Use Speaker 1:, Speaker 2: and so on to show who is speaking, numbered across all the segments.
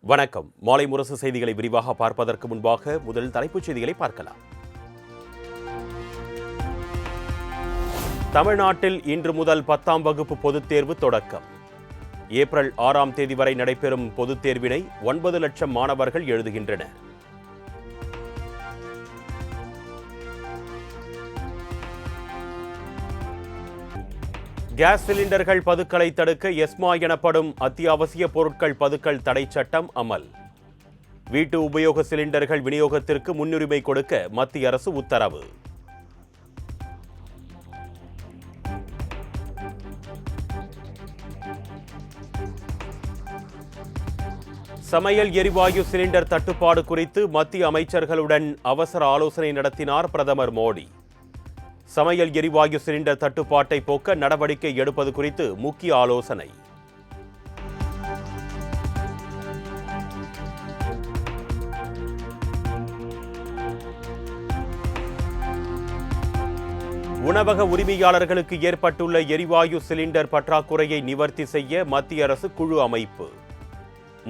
Speaker 1: வணக்கம். மாலை முரசு செய்திகளை விரிவாக பார்ப்பதற்கு முன்பாக முதல் தலைப்புச் செய்திகளை பார்க்கலாம். தமிழ்நாட்டில் இன்று முதல் 10ஆம் வகுப்பு பொதுத் தேர்வு தொடக்கம். ஏப்ரல் 6ஆம் தேதி வரை நடைபெறும் பொதுத் தேர்வினை 9 லட்சம் மாணவர்கள் எழுதுகின்றனர். கேஸ் சிலிண்டர்கள் பதுக்கலை தடுக்க எஸ்மா எனப்படும் அத்தியாவசிய பொருட்கள் பதுக்கல் தடை சட்டம் அமல். வீட்டு உபயோக சிலிண்டர்கள் விநியோகத்திற்கு முன்னுரிமை கொடுக்க மத்திய அரசு உத்தரவு. சமையல் எரிவாயு சிலிண்டர் தட்டுப்பாடு குறித்து மத்திய அமைச்சர்களுடன் அவசர ஆலோசனை நடத்தினார் பிரதமர் மோடி. சமையல் எரிவாயு சிலிண்டர் தட்டுப்பாட்டை போக்க நடவடிக்கை எடுப்பது குறித்து முக்கிய ஆலோசனை. உணவக உரிமையாளர்களுக்கு ஏற்பட்டுள்ள எரிவாயு சிலிண்டர் பற்றாக்குறையை நிவர்த்தி செய்ய மத்திய அரசு குழு அமைப்பு.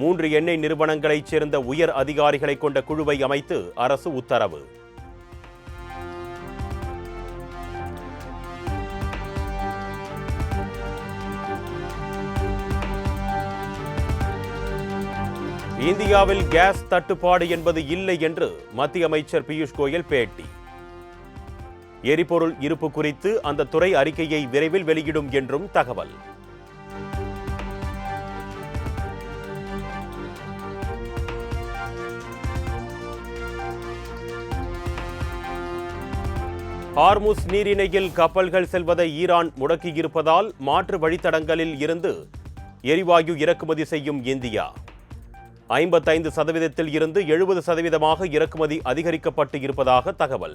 Speaker 1: 3 எண்ணெய் நிறுவனங்களைச் சேர்ந்த உயர் அதிகாரிகளை கொண்ட குழுவை அமைத்து அரசு உத்தரவு. இந்தியாவில் கேஸ் தட்டுப்பாடு என்பது இல்லை என்று மத்திய அமைச்சர் பியூஷ் கோயல் பேட்டி. எரிபொருள் இருப்பு குறித்து அந்த துறை அறிக்கையை விரைவில் வெளியிடும் என்றும் தகவல். ஹார்முஸ் நீரிணையில் கப்பல்கள் செல்வதை ஈரான் முடக்கியிருப்பதால் மாற்று வழித்தடங்களில் இருந்து எரிவாயு இறக்குமதி செய்யும் இந்தியா. 55% இருந்து 70% இறக்குமதி அதிகரிக்கப்பட்டு இருப்பதாக தகவல்.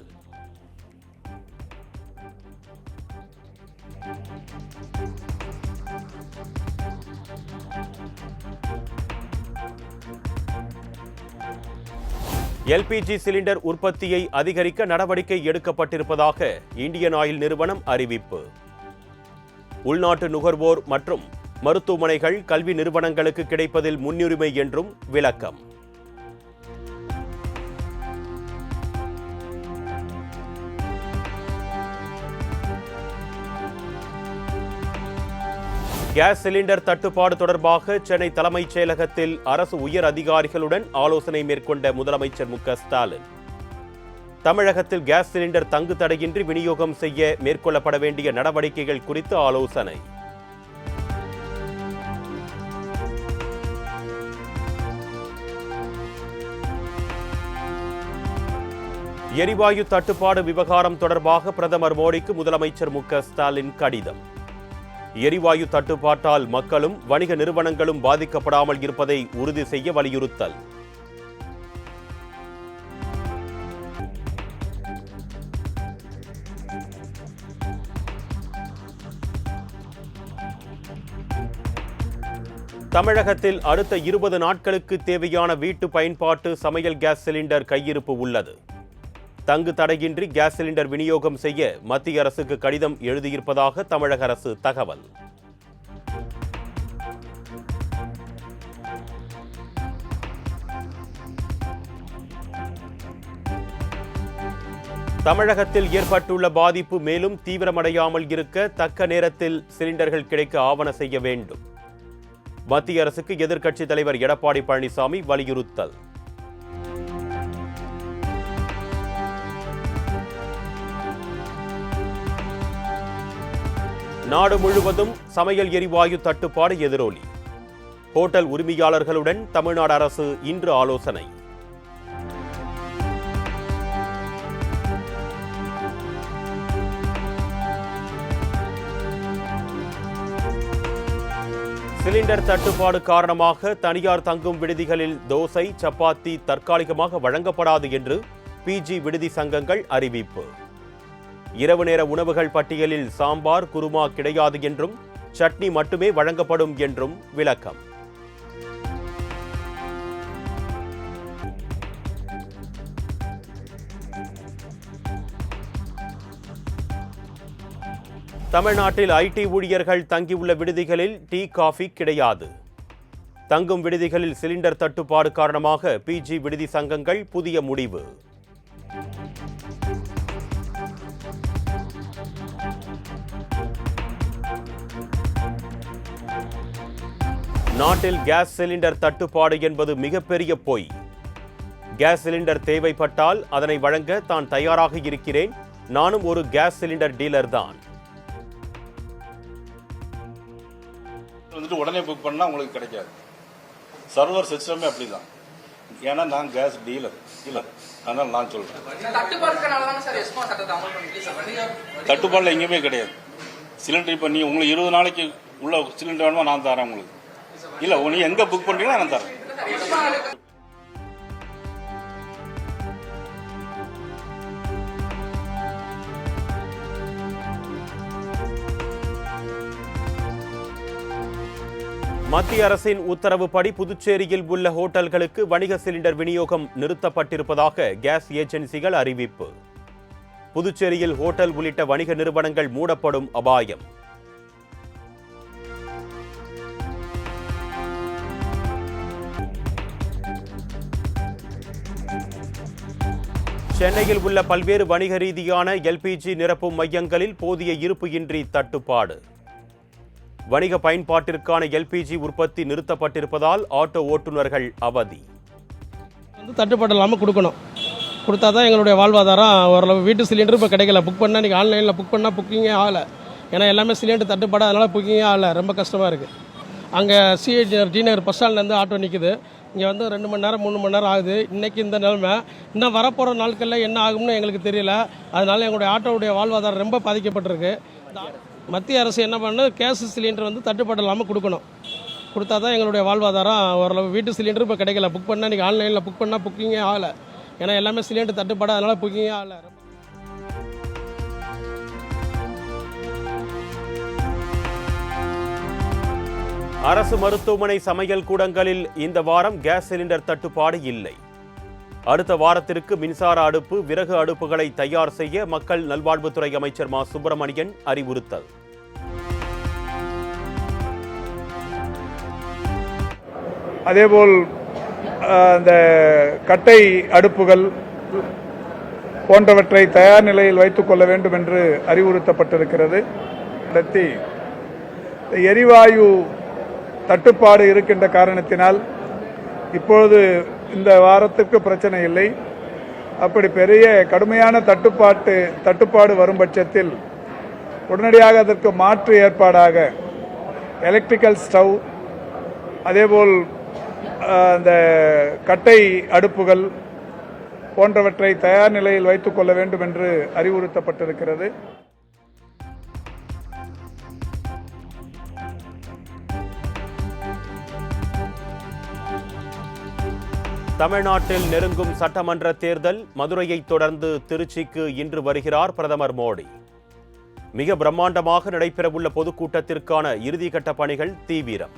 Speaker 1: எல்பிஜி சிலிண்டர் உற்பத்தியை அதிகரிக்க நடவடிக்கை எடுக்கப்பட்டிருப்பதாக இந்தியன் ஆயில் நிறுவனம் அறிவிப்பு. உள்நாட்டு நுகர்வோர் மற்றும் மருத்துவமனைகள், கல்வி நிறுவனங்களுக்கு கிடைப்பதில் முன்னுரிமை என்றும் விளக்கம். கேஸ் சிலிண்டர் தட்டுப்பாடு தொடர்பாக சென்னை தலைமைச் செயலகத்தில் அரசு உயர் அதிகாரிகளுடன் ஆலோசனை மேற்கொண்ட முதலமைச்சர் மு.க.ஸ்டாலின் தமிழகத்தில் கேஸ் சிலிண்டர் தங்கு தடையின்றி விநியோகம் செய்ய மேற்கொள்ளப்பட வேண்டிய நடவடிக்கைகள் குறித்து ஆலோசனை. எரிவாயு தட்டுப்பாடு விவகாரம் தொடர்பாக பிரதமர் மோடிக்கு முதலமைச்சர் மு.க.ஸ்டாலின் கடிதம். எரிவாயு தட்டுப்பாட்டால் மக்களும் வணிக நிறுவனங்களும் பாதிக்கப்படாமல் இருப்பதை உறுதி செய்ய வலியுறுத்தல். தமிழகத்தில் அடுத்த 20 நாட்களுக்கு தேவையான வீட்டு பயன்பாட்டு சமையல் கேஸ் சிலிண்டர் கையிருப்பு உள்ளது. தங்கு தடையின்றி கேஸ் சிலிண்டர் விநியோகம் செய்ய மத்திய அரசுக்கு கடிதம் எழுதியிருப்பதாக தமிழக அரசு தகவல். தமிழகத்தில் ஏற்பட்டுள்ள பாதிப்பு மேலும் தீவிரமடையாமல் இருக்க தக்க நேரத்தில் சிலிண்டர்கள் கிடைக்க ஆவண செய்ய வேண்டும். மத்திய அரசுக்கு எதிர்க்கட்சித் தலைவர் எடப்பாடி பழனிசாமி வலியுறுத்தல். நாடு முழுவதும் சமையல் எரிவாயு தட்டுப்பாடு எதிரொலி. ஹோட்டல் உரிமையாளர்களுடன் தமிழ்நாடு அரசு இன்று ஆலோசனை. சிலிண்டர் தட்டுப்பாடு காரணமாக தனியார் தங்கும் விடுதிகளில் தோசை, சப்பாத்தி தற்காலிகமாக வழங்கப்படாது என்று பிஜி விடுதி சங்கங்கள் அறிவிப்பு. இரவு நேர உணவுகள் பட்டியலில் சாம்பார், குருமா கிடையாது என்றும் சட்னி மட்டுமே வழங்கப்படும் என்றும் விளக்கம். தமிழ்நாட்டில் ஐடி ஊழியர்கள் தங்கியுள்ள விடுதிகளில் டீ, காஃபி கிடையாது. தங்கும் விடுதிகளில் சிலிண்டர் தட்டுப்பாடு காரணமாக பிஜி விடுதி சங்கங்கள் புதிய முடிவு. நாட்டில் கேஸ் சிலிண்டர் தட்டுப்பாடு என்பது மிகப்பெரிய பொய். கேஸ் சிலிண்டர் தேவைப்பட்டால் அதனை வழங்க தான் தயாராக இருக்கிறேன். நானும் ஒரு கேஸ் சிலிண்டர் டீலர் தான்.
Speaker 2: உடனே புக் பண்ணா உங்களுக்கு கிடைக்காது. சர்வர் சிஸ்டமே அப்படிதான். ஏன்னா நான் கேஸ் டீலர் இல்ல, அதனால நான் சொல்றேன். தட்டுப்பாடுல எங்கேயுமே கிடையாது. சிலிண்டர் இப்ப நீ உங்களுக்கு 20 நாளைக்கு உள்ள சிலிண்டர் வேணுமா நான் தரேன் உங்களுக்கு. இல்ல நீ எங்க புக் பண்றீங்களோ நான் தரேன்.
Speaker 1: மத்திய அரசின் உத்தரவுப்படி புதுச்சேரியில் உள்ள ஹோட்டல்களுக்கு வணிக சிலிண்டர் விநியோகம் நிறுத்தப்பட்டிருப்பதாக கேஸ் ஏஜென்சிகள் அறிவிப்பு. புதுச்சேரியில் ஹோட்டல் உள்ளிட்ட வணிக நிறுவனங்கள் மூடப்படும் அபாயம். சென்னையில் உள்ள பல்வேறு வணிக ரீதியான எல்பிஜி நிரப்பும் மையங்களில் போதிய இருப்பு இன்றி தட்டுப்பாடு. வணிக பயன்பாட்டிற்கான எல்பிஜி உற்பத்தி நிறுத்தப்பட்டிருப்பதால் ஆட்டோ ஓட்டுநர்கள் அவதி.
Speaker 3: தட்டுப்பாடு இல்லாமல் கொடுக்கணும். கொடுத்தா தான் எங்களுடைய வாழ்வாதாரம் ஓரளவு. வீட்டு சிலிண்டர் இப்போ கிடைக்கல. புக் பண்ணால் இன்றைக்கி ஆன்லைனில் புக் பண்ணால் புக்கிங்கே ஆகலை. ஏன்னா எல்லாமே சிலிண்டர் தட்டுப்பாடு, அதனால் புக்கிங்கே ஆகலை. ரொம்ப கஷ்டமாக இருக்குது. அங்கே டி நகர் பஸ் ஸ்டாண்ட்லேருந்து ஆட்டோ நிற்குது. இங்கே வந்து 2 மணி நேரம் 3 மணி நேரம் ஆகுது. இன்றைக்கி இந்த நிலைமை. இன்னும் வரப்போகிற நாட்களில் என்ன ஆகும்னு எங்களுக்கு தெரியல. அதனால் எங்களுடைய ஆட்டோவுடைய வாழ்வாதாரம் ரொம்ப பாதிக்கப்பட்டிருக்கு. மத்திய அரசு என்ன பண்ணணும், கேஸ் சிலிண்டர் வந்து தட்டுப்பாடு இல்லாமல் கொடுக்கணும். கொடுத்தா தான் எங்களுடைய வாழ்வாதாரம் ஓரளவு. வீட்டு சிலிண்டர் இப்போ கிடைக்கல. புக் பண்ணால் இன்றைக்கி ஆன்லைனில் புக் பண்ணால் புக்கிங்கே ஆகலை. ஏன்னா எல்லாமே சிலிண்டர் தட்டுப்பாடு, அதனால் புக்கிங்கே ஆகலை.
Speaker 1: அரசு மருத்துவமனை சமையல் கூடங்களில் இந்த வாரம் கேஸ் சிலிண்டர் தட்டுப்பாடு இல்லை. அடுத்த வாரத்திற்கு மின்சார அடுப்பு, விறகு அடுப்புகளை தயார் செய்ய மக்கள் நல்வாழ்வுத்துறை அமைச்சர் மா சுப்பிரமணியன் அறிவுறுத்தல்.
Speaker 4: அதேபோல் இந்த கட்டை அடுப்புகள் போன்றவற்றை தயார் நிலையில் வைத்துக் கொள்ள வேண்டும் என்று அறிவுறுத்தப்பட்டிருக்கிறது. அடுத்து எரிவாயு தட்டுப்பாடு இருக்கின்ற காரணத்தினால் இப்பொழுது இந்த வாரத்துக்கு பிரச்சனை இல்லை. அப்படி பெரிய கடுமையான தட்டுப்பாடு வரும் பட்சத்தில் உடனடியாக அதற்கு மாற்று ஏற்பாடாக எலக்ட்ரிக்கல் ஸ்டவ், அதேபோல் இந்த கட்டை அடுப்புகள் போன்றவற்றை தயார் நிலையில் வைத்துக் கொள்ள வேண்டும் என்று அறிவுறுத்தப்பட்டிருக்கிறது.
Speaker 1: தமிழ்நாட்டில் நெருங்கும் சட்டமன்ற தேர்தல். மதுரையை தொடர்ந்து திருச்சிக்கு இன்று வருகிறார் பிரதமர் மோடி. மிக பிரம்மாண்டமாக நடைபெறவுள்ள பொதுக்கூட்டத்திற்கான இறுதிக்கட்ட பணிகள் தீவிரம்.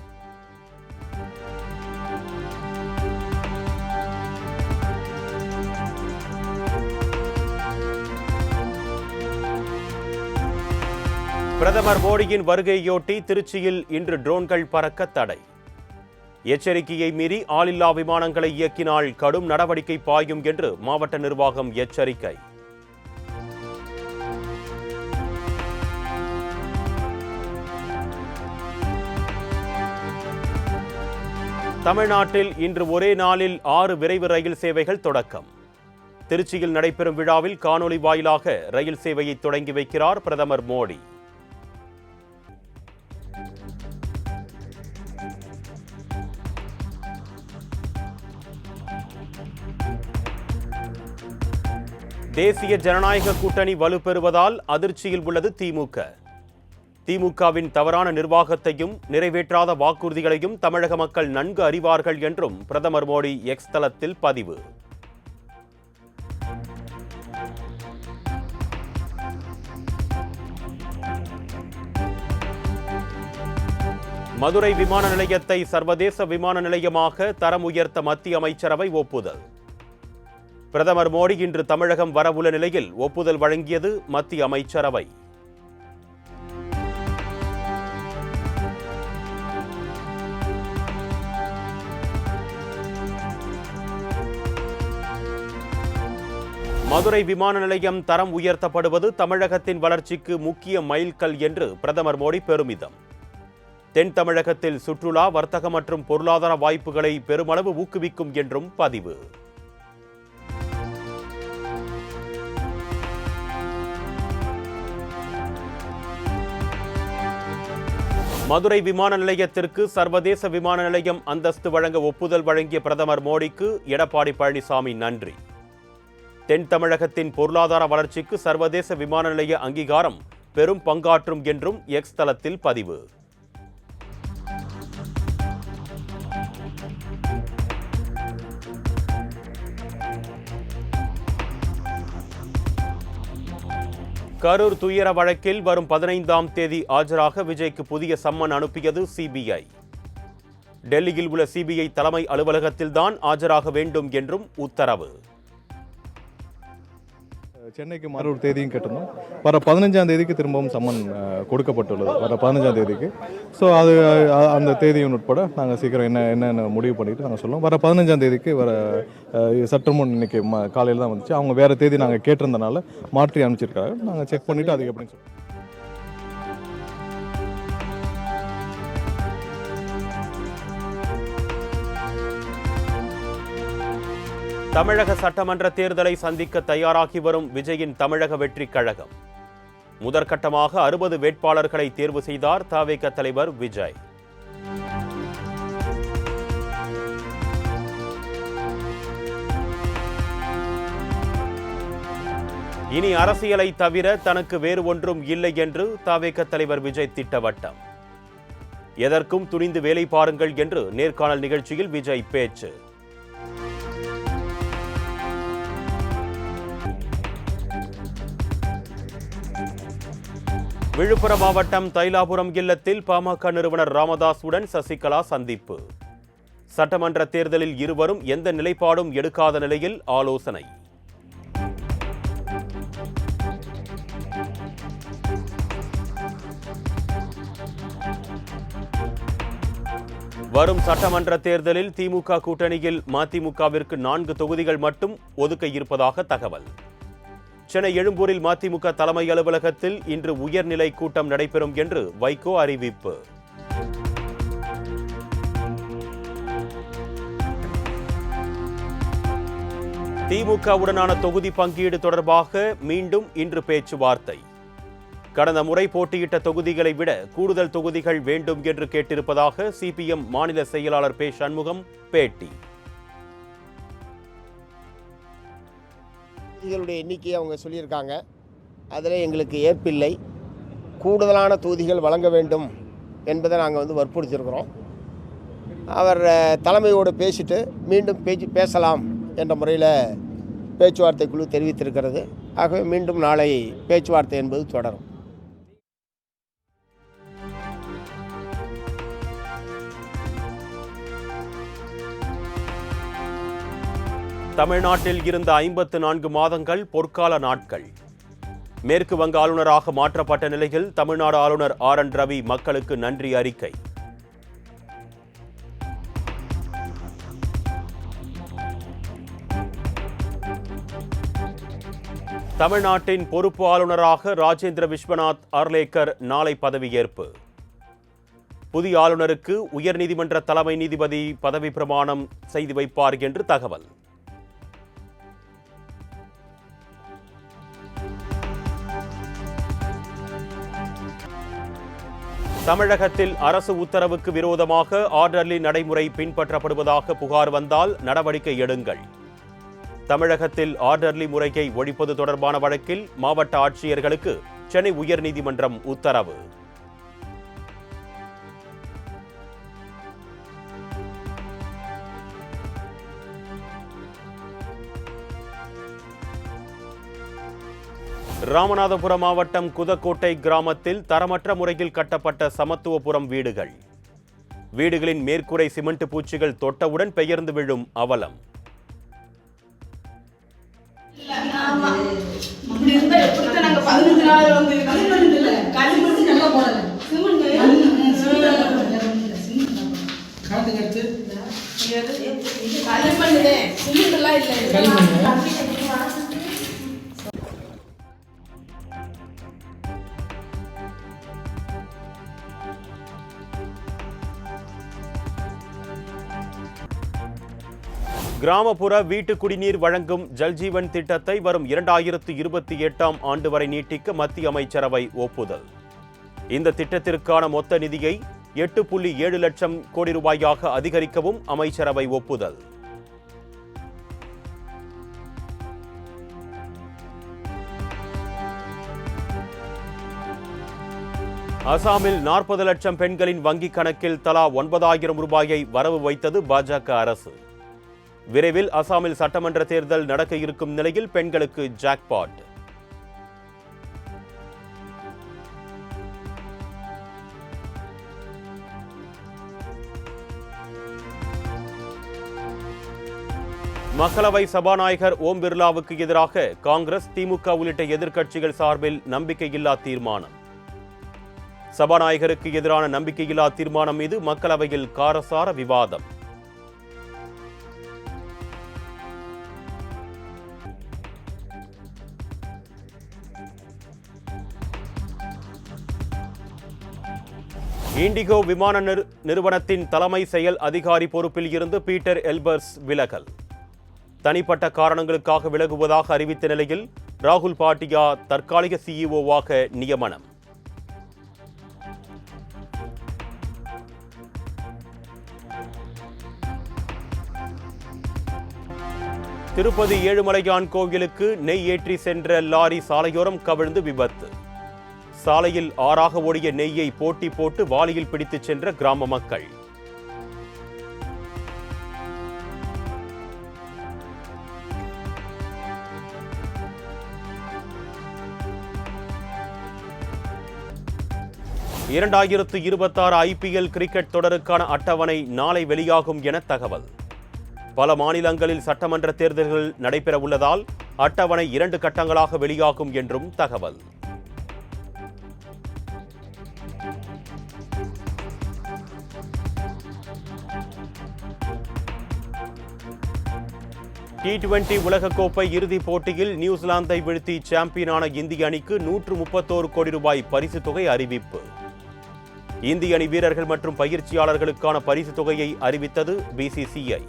Speaker 1: பிரதமர் மோடியின் வருகையொட்டி திருச்சியில் இன்று ட்ரோன்கள் பறக்க தடை. எச்சரிக்கையை மீறி ஆளில்லா விமானங்களை இயக்கினால் கடும் நடவடிக்கை பாயும் என்று மாவட்ட நிர்வாகம் எச்சரிக்கை. தமிழ்நாட்டில் இன்று ஒரே நாளில் 6 விரைவு ரயில் சேவைகள் தொடக்கம். திருச்சியில் நடைபெறும் விழாவில் காணொலி வாயிலாக ரயில் சேவையை தொடங்கி வைக்கிறார் பிரதமர் மோடி. தேசிய ஜனநாயக கூட்டணி வலுப்பெறுவதால் அதிர்ச்சியில் உள்ளது திமுக. திமுகவின் தவறான நிர்வாகத்தையும் நிறைவேற்றாத வாக்குறுதிகளையும் தமிழக மக்கள் நன்கு அறிவார்கள் என்றும் பிரதமர் மோடி எக்ஸ் தளத்தில் பதிவு. மதுரை விமான நிலையத்தை சர்வதேச விமான நிலையமாக தரம் உயர்த்த மத்திய அமைச்சரவை ஒப்புதல். பிரதமர் மோடி இன்று தமிழகம் வரவுள்ள நிலையில் ஒப்புதல் வழங்கியது மத்திய அமைச்சரவை. மதுரை விமான நிலையம் தரம் உயர்த்தப்படுவது தமிழகத்தின் வளர்ச்சிக்கு முக்கிய மைல்கல் என்று பிரதமர் மோடி பெருமிதம். தென் தமிழகத்தில் சுற்றுலா, வர்த்தக மற்றும் பொருளாதார வாய்ப்புகளை பெருமளவு ஊக்குவிக்கும் என்றும் பதிவு. மதுரை விமான நிலையத்திற்கு சர்வதேச விமான நிலையம் அந்தஸ்து வழங்க ஒப்புதல் வழங்கிய பிரதமர் மோடிக்கு எடப்பாடி பழனிசாமி நன்றி. தென் தமிழகத்தின் பொருளாதார வளர்ச்சிக்கு சர்வதேச விமான நிலைய அங்கீகாரம் பெரும் பங்காற்றும் என்றும் எக்ஸ் தளத்தில் பதிவு. கரூர் துயர வழக்கில் வரும் 15ஆம் தேதி ஆஜராக விஜய்க்கு புதிய சம்மன் அனுப்பியது சிபிஐ. டெல்லியில் உள்ள சிபிஐ தலைமை அலுவலகத்தில்தான் ஆஜராக வேண்டும் என்றும் உத்தரவு.
Speaker 5: சென்னைக்கு மற்றொரு தேதியும் கேட்டிருந்தோம். வர 15ஆம் தேதிக்கு திரும்பவும் சம்மன் கொடுக்கப்பட்டுள்ளது. வர 15ஆம் தேதிக்கு. ஸோ அது அந்த தேதியும் உட்பட நாங்கள் சீக்கிரம் என்னென்ன முடிவு பண்ணிட்டு நாங்கள் சொல்லுவோம். வர 15ஆம் தேதிக்கு வர சற்று முன் இன்னைக்கு காலையில் தான் வந்துச்சு. அவங்க வேறு தேதி நாங்கள் கேட்டிருந்தனால மாற்றி அனுப்பிச்சிருக்காங்க. நாங்கள் செக் பண்ணிவிட்டு அதுக்கு எப்படின்னு சொல்லுவோம்.
Speaker 1: தமிழக சட்டமன்ற தேர்தலை சந்திக்க தயாராகி வரும் விஜயின் தமிழக வெற்றி கழகம். முதற்கட்டமாக 60 வேட்பாளர்களை தேர்வு செய்தார் தவிக தலைவர் விஜய். இனி அரசியலை தவிர தனக்கு வேறு ஒன்றும் இல்லை என்று தவிக தலைவர் விஜய் திட்டவட்டம். எதற்கும் துணிந்து வேலை பாருங்கள் என்று நேர்காணல் நிகழ்ச்சியில் விஜய் பேச்சு. விழுப்புரம் மாவட்டம் தைலாபுரம் இல்லத்தில் பாமக நிறுவனர் ராமதாசுடன் சசிகலா சந்திப்பு. சட்டமன்ற தேர்தலில் இருவரும் எந்த நிலைப்பாடும் எடுக்காத நிலையில் ஆலோசனை. வரும் சட்டமன்ற தேர்தலில் திமுக கூட்டணியில் மதிமுகவிற்கு 4 தொகுதிகள் மட்டும் ஒதுக்க இருப்பதாக தகவல். சென்னை எழும்பூரில் மதிமுக தலைமை அலுவலகத்தில் இன்று உயர்நிலை கூட்டம் நடைபெறும் என்று வைகோ அறிவிப்பு. திமுகவுடனான தொகுதி பங்கீடு தொடர்பாக மீண்டும் இன்று பேச்சுவார்த்தை. கடந்த முறை போட்டியிட்ட தொகுதிகளை விட கூடுதல் தொகுதிகள் வேண்டும் என்று கேட்டிருப்பதாக சிபிஎம் மாநில செயலாளர் பே. சண்முகம் பேட்டி.
Speaker 6: தொகுதிகளுடைய எண்ணிக்கையை அவங்க சொல்லியிருக்காங்க. அதில் எங்களுக்கு ஏற்பில்லை. கூடுதலான தொகுதிகள் வழங்க வேண்டும் என்பதை நாங்கள் வற்புறுத்தியிருக்கிறோம். அவர் தலைமையோடு பேசிட்டு மீண்டும் பேசலாம் என்ற முறையில் பேச்சுவார்த்தை குழு தெரிவித்திருக்கிறது. ஆகவே மீண்டும் நாளை பேச்சுவார்த்தை என்பது தொடரும்.
Speaker 1: தமிழ்நாட்டில் இருந்த 54 மாதங்கள் பொற்கால நாட்கள். மேற்கு வங்க ஆளுநராக மாற்றப்பட்ட நிலையில் தமிழ்நாடு ஆளுநர் RN ரவி மக்களுக்கு நன்றி அறிக்கை. தமிழ்நாட்டின் பொறுப்பு ஆளுநராக ராஜேந்திர விஸ்வநாத் அர்லேக்கர் நாளை பதவியேற்பு. புதிய ஆளுநருக்கு உயர்நீதிமன்ற தலைமை நீதிபதி பதவி பிரமாணம் செய்து வைப்பார் என்று தகவல். தமிழகத்தில் அரசு உத்தரவுக்கு விரோதமாக ஆர்டர்லி நடைமுறை பின்பற்றப்படுவதாக புகார் வந்தால் நடவடிக்கை எடுங்கள். தமிழகத்தில் ஆர்டர்லி முறையை ஒழிப்பது தொடர்பான வழக்கில் மாவட்ட ஆட்சியர்களுக்கு சென்னை உயர்நீதிமன்றம் உத்தரவு. ராமநாதபுரம் மாவட்டம் குதக்கோட்டை கிராமத்தில் தரமற்ற முறையில் கட்டப்பட்ட சமத்துவபுரம் வீடுகள். வீடுகளின் மேற்கூரை சிமெண்ட் பூச்சிகள் தொட்டவுடன் பெயர்ந்து விழும் அவலம். கிராமப்புற வீட்டு குடிநீர் வழங்கும் ஜல்ஜீவன் திட்டத்தை வரும் 2028ஆம் ஆண்டு வரை நீட்டிக்க மத்திய அமைச்சரவை ஒப்புதல். இந்த திட்டத்திற்கான மொத்த நிதியை 8.7 லட்சம் கோடி ரூபாயாக அதிகரிக்கவும் அமைச்சரவை ஒப்புதல். அசாமில் 40 லட்சம் பெண்களின் வங்கிக் கணக்கில் தலா 9,000 ரூபாயை வரவு வைத்தது பாஜக அரசு. விரைவில் அசாமில் சட்டமன்ற தேர்தல் நடக்க இருக்கும் நிலையில் பெண்களுக்கு ஜாக்பாட். மக்களவை சபாநாயகர் ஓம் பிர்லாவுக்கு எதிராக காங்கிரஸ், திமுக உள்ளிட்ட எதிர்க்கட்சிகள் சார்பில் நம்பிக்கையில்லா தீர்மானம். சபாநாயகருக்கு எதிரான நம்பிக்கையில்லா தீர்மானம் மீது மக்களவையில் காரசார விவாதம். இண்டிகோ விமான நிறுவனத்தின் தலைமை செயல் அதிகாரி பொறுப்பில் இருந்து பீட்டர் எல்பர்ஸ் விலகல். தனிப்பட்ட காரணங்களுக்காக விலகுவதாக அறிவித்த நிலையில் ராகுல் பாட்டியா தற்காலிக சிஇஓவாக நியமனம். திருப்பதி ஏழுமலையான் கோவிலுக்கு நெய் ஏற்றி சென்ற லாரி சாலையோரம் கவிழ்ந்து விபத்து. சாலையில் ஆறாக ஓடிய நெய்யை போட்டி போட்டு வாளியில் பிடித்துச் சென்ற கிராம மக்கள். (2026) IPL கிரிக்கெட் தொடருக்கான அட்டவணை நாளை வெளியாகும் என தகவல். பல மாநிலங்களில் சட்டமன்ற தேர்தல்கள் நடைபெற உள்ளதால் அட்டவணை 2 கட்டங்களாக வெளியாகும் என்றும் தகவல். T20 உலகக்கோப்பை இறுதிப் போட்டியில் நியூசிலாந்தை வீழ்த்தி சாம்பியனான இந்திய அணிக்கு 131 கோடி ரூபாய் பரிசுத் தொகை அறிவிப்பு. இந்திய அணி வீரர்கள் மற்றும் பயிற்சியாளர்களுக்கான பரிசுத் தொகையை அறிவித்தது BCCI.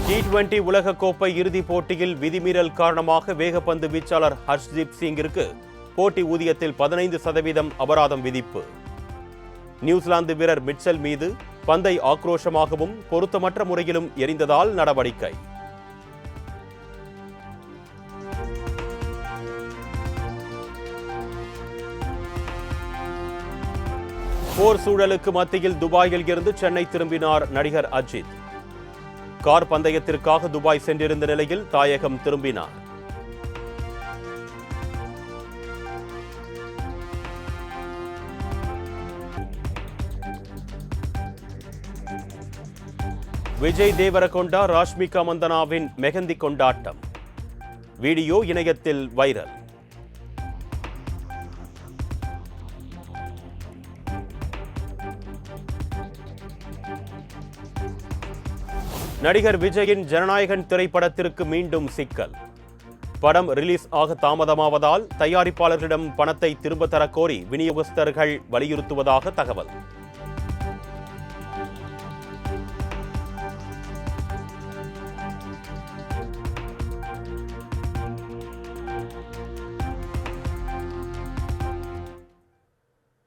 Speaker 1: T20 உலகக்கோப்பை இறுதிப் போட்டியில் விதிமீறல் காரணமாக வேகப்பந்து வீச்சாளர் ஹர்ஷ்தீப் சிங்கிற்கு போட்டி ஊதியத்தில் 15% அபராதம் விதிப்பு. நியூசிலாந்து வீரர் மிட்சல் மீது பந்தை ஆக்ரோஷமாகவும் பொருத்தமற்ற முறையிலும் எறிந்ததால் நடவடிக்கை. போர் சூழலுக்கு மத்தியில் துபாயில் இருந்து சென்னை திரும்பினார் நடிகர் அஜித். கார் பந்தயத்திற்காக துபாய் சென்றிருந்த நிலையில் தாயகம் திரும்பினார். விஜய் தேவரகொண்டா, ராஷ்மிகா மந்தனாவின் மெஹந்தி கொண்டாட்டம். வீடியோ இணையத்தில் வைரல். நடிகர் விஜயின் ஜனநாயகன் திரைப்படத்திற்கு மீண்டும் சிக்கல். படம் ரிலீஸ் ஆக தாமதமாவதால் தயாரிப்பாளர்களிடம் பணத்தை திரும்ப தரக்கோரி விநியோகஸ்தர்கள் வலியுறுத்துவதாக தகவல்.